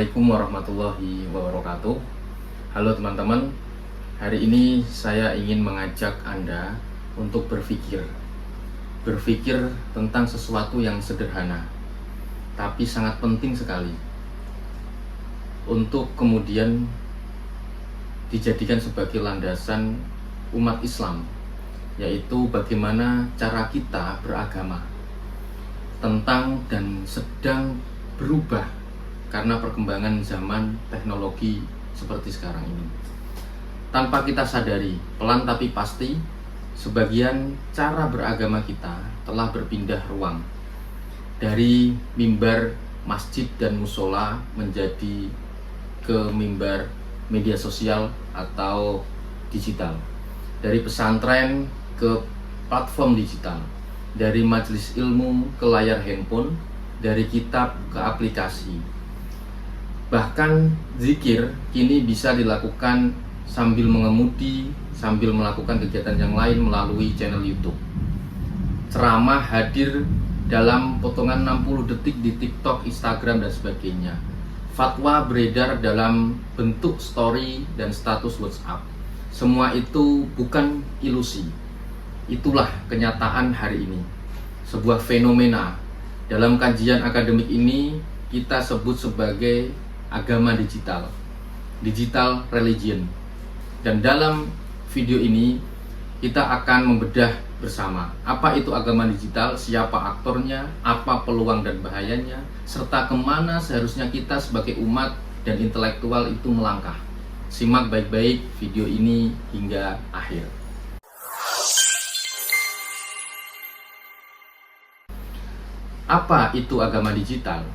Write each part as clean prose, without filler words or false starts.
Assalamualaikum warahmatullahi wabarakatuh. Halo teman-teman, hari ini saya ingin mengajak Anda untuk berpikir tentang sesuatu yang sederhana, tapi sangat penting sekali untuk kemudian dijadikan sebagai landasan umat Islam, yaitu bagaimana cara kita beragama tentang dan sedang berubah karena perkembangan zaman teknologi seperti sekarang ini. Tanpa kita sadari, pelan tapi pasti, sebagian cara beragama kita telah berpindah ruang dari mimbar masjid dan musola menjadi ke mimbar media sosial atau digital, dari pesantren ke platform digital, dari majelis ilmu ke layar handphone, dari kitab ke aplikasi. Bahkan zikir kini bisa dilakukan sambil mengemudi, sambil melakukan kegiatan yang lain melalui channel YouTube. Ceramah hadir dalam potongan 60 detik di TikTok, Instagram, dan sebagainya. Fatwa beredar dalam bentuk story dan status WhatsApp. Semua itu bukan ilusi. Itulah kenyataan hari ini. Sebuah fenomena. Dalam kajian akademik ini kita sebut sebagai agama digital, digital religion. Dan dalam video ini kita akan membedah bersama apa itu agama digital, siapa aktornya, apa peluang dan bahayanya, serta kemana seharusnya kita sebagai umat dan intelektual itu melangkah. Simak baik-baik video ini hingga akhir. Apa itu agama digital?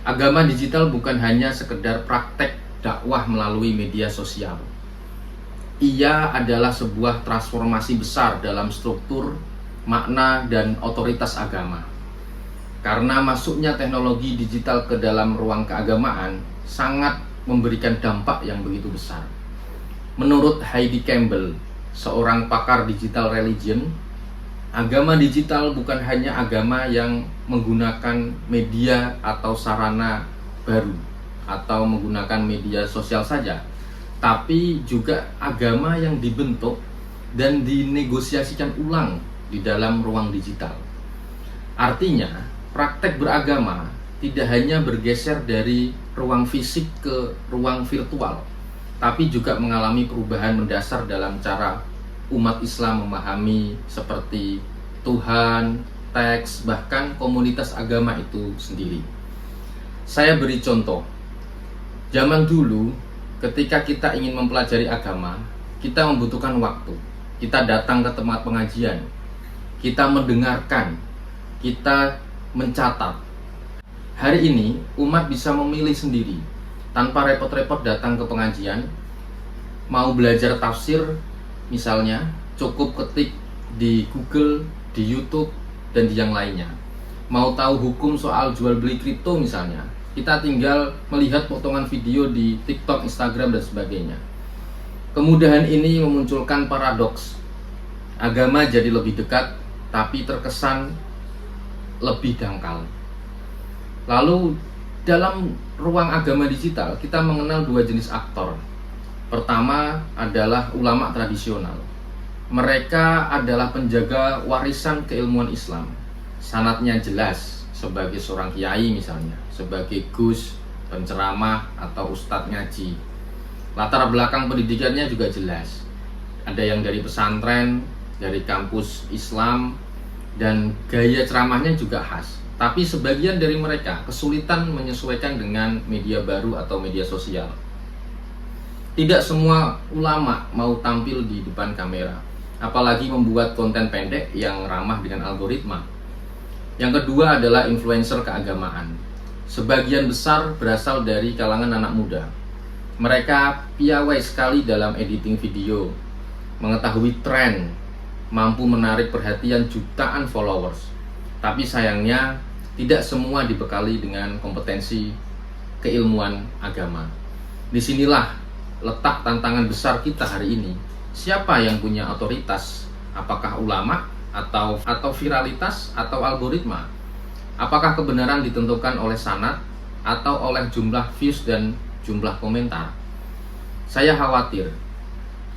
Agama digital bukan hanya sekedar praktek dakwah melalui media sosial. Ia adalah sebuah transformasi besar dalam struktur, makna, dan otoritas agama. Karena masuknya teknologi digital ke dalam ruang keagamaan sangat memberikan dampak yang begitu besar. Menurut Heidi Campbell, seorang pakar digital religion, agama digital bukan hanya agama yang menggunakan media atau sarana baru atau menggunakan media sosial saja, tapi juga agama yang dibentuk dan dinegosiasikan ulang di dalam ruang digital. Artinya, praktek beragama tidak hanya bergeser dari ruang fisik ke ruang virtual, tapi juga mengalami perubahan mendasar dalam cara umat Islam memahami seperti Tuhan, teks, bahkan komunitas agama itu sendiri. Saya beri contoh. Zaman dulu, ketika kita ingin mempelajari agama, kita membutuhkan waktu. Kita datang ke tempat pengajian, kita mendengarkan, kita mencatat. Hari ini, umat bisa memilih sendiri, tanpa repot-repot datang ke pengajian. Mau belajar tafsir, misalnya, cukup ketik di Google, di YouTube, dan di yang lainnya. Mau tahu hukum soal jual beli kripto misalnya, kita tinggal melihat potongan video di TikTok, Instagram, dan sebagainya. Kemudahan ini memunculkan paradoks. Agama jadi lebih dekat, tapi terkesan lebih dangkal. Lalu, dalam ruang agama digital, kita mengenal dua jenis aktor. Pertama adalah ulama tradisional. Mereka adalah penjaga warisan keilmuan Islam. Sanadnya jelas, sebagai seorang kiai misalnya, sebagai gus, penceramah, atau ustadz ngaji. Latar belakang pendidikannya juga jelas. Ada yang dari pesantren, dari kampus Islam, dan gaya ceramahnya juga khas. Tapi sebagian dari mereka kesulitan menyesuaikan dengan media baru atau media sosial. Tidak semua ulama mau tampil di depan kamera, apalagi membuat konten pendek yang ramah dengan algoritma. Yang kedua adalah influencer keagamaan. Sebagian besar berasal dari kalangan anak muda. Mereka piawai sekali dalam editing video, mengetahui tren, mampu menarik perhatian jutaan followers. Tapi sayangnya, tidak semua dibekali dengan kompetensi keilmuan agama. Disinilah letak tantangan besar kita hari ini. Siapa yang punya otoritas? Apakah ulama atau viralitas atau algoritma? Apakah kebenaran ditentukan oleh sanad atau oleh jumlah views dan jumlah komentar. Saya khawatir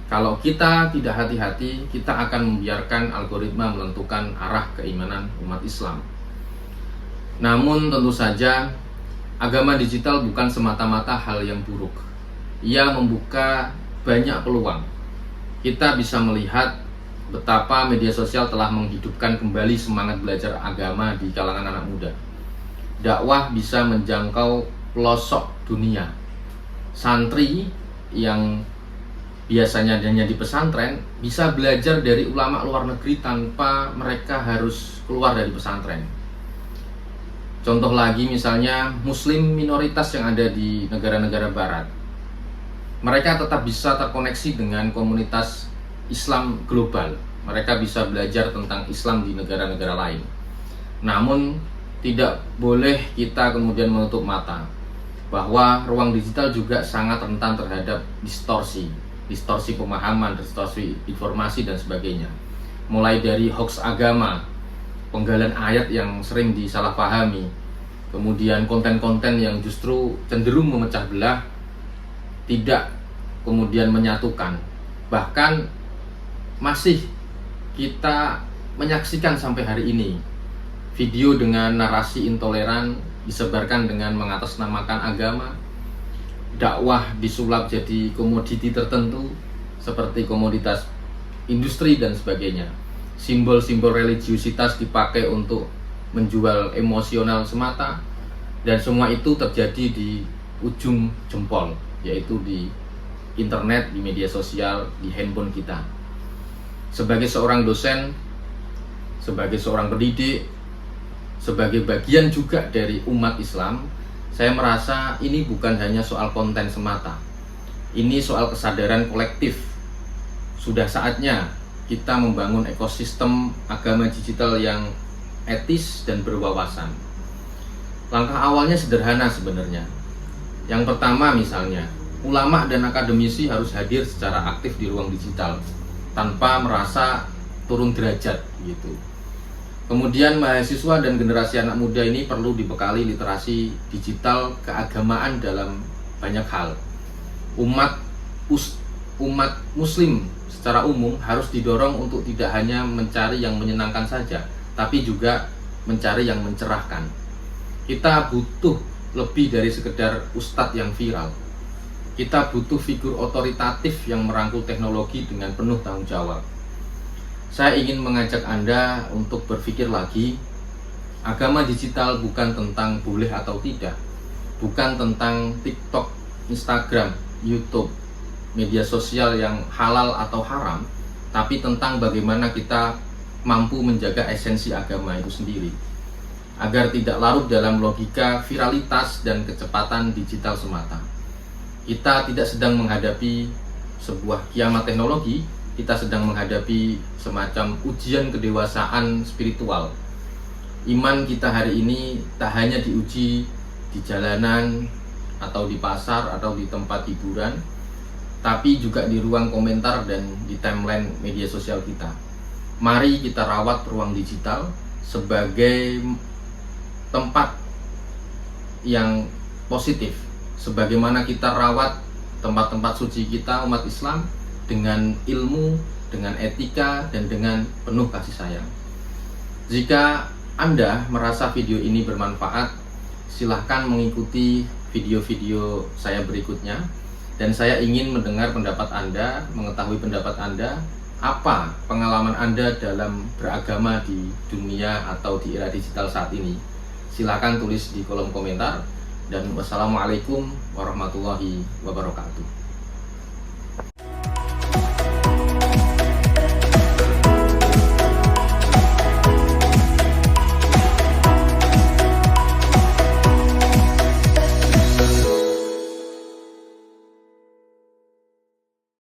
kalau kita tidak hati-hati, kita akan membiarkan algoritma menentukan arah keimanan umat Islam. Namun tentu saja agama digital bukan semata-mata hal yang buruk. Ia membuka banyak peluang. Kita bisa melihat betapa media sosial telah menghidupkan kembali semangat belajar agama di kalangan anak muda. Dakwah bisa menjangkau pelosok dunia. Santri yang biasanya hanya di pesantren bisa belajar dari ulama luar negeri tanpa mereka harus keluar dari pesantren. Contoh lagi misalnya muslim minoritas yang ada di negara-negara barat. Mereka tetap bisa terkoneksi dengan komunitas Islam global. Mereka bisa belajar tentang Islam di negara-negara lain. Namun tidak boleh kita kemudian menutup mata bahwa ruang digital juga sangat rentan terhadap distorsi pemahaman, distorsi informasi dan sebagainya. Mulai dari hoax agama, penggalan ayat yang sering disalahpahami, kemudian konten-konten yang justru cenderung memecah belah, tidak kemudian menyatukan. Bahkan masih kita menyaksikan sampai hari ini video dengan narasi intoleran disebarkan dengan mengatasnamakan agama. Dakwah disulap jadi komoditi tertentu seperti komoditas industri dan sebagainya. Simbol-simbol religiusitas dipakai untuk menjual emosional semata, dan semua itu terjadi di ujung jempol, yaitu di internet, di media sosial, di handphone kita. Sebagai seorang dosen, sebagai seorang pendidik, sebagai bagian juga dari umat Islam, saya merasa ini bukan hanya soal konten semata. Ini soal kesadaran kolektif. Sudah saatnya kita membangun ekosistem agama digital yang etis dan berwawasan. Langkah awalnya sederhana sebenarnya. Yang pertama misalnya, ulama dan akademisi harus hadir secara aktif di ruang digital tanpa merasa turun derajat gitu. Kemudian mahasiswa dan generasi anak muda ini perlu dibekali literasi digital keagamaan dalam banyak hal. Umat muslim secara umum harus didorong untuk tidak hanya mencari yang menyenangkan saja, tapi juga mencari yang mencerahkan. Kita butuh lebih dari sekedar ustadz yang viral. Kita butuh figur otoritatif yang merangkul teknologi dengan penuh tanggung jawab. Saya ingin mengajak Anda untuk berpikir lagi. Agama digital bukan tentang boleh atau tidak, bukan tentang TikTok, Instagram, YouTube, media sosial yang halal atau haram, tapi tentang bagaimana kita mampu menjaga esensi agama itu sendiri, agar tidak larut dalam logika viralitas dan kecepatan digital semata. Kita tidak sedang menghadapi sebuah kiamat teknologi, kita sedang menghadapi semacam ujian kedewasaan spiritual. Iman kita hari ini tak hanya diuji di jalanan atau di pasar atau di tempat hiburan, tapi juga di ruang komentar dan di timeline media sosial kita. Mari kita rawat ruang digital sebagai tempat yang positif, sebagaimana kita rawat tempat-tempat suci kita umat Islam dengan ilmu, dengan etika, dan dengan penuh kasih sayang. Jika Anda merasa video ini bermanfaat, silahkan mengikuti video-video saya berikutnya. Dan saya ingin mendengar pendapat Anda, mengetahui pendapat Anda, apa pengalaman Anda dalam beragama di dunia atau di era digital saat ini. Silahkan tulis di kolom komentar. Dan wassalamualaikum warahmatullahi wabarakatuh.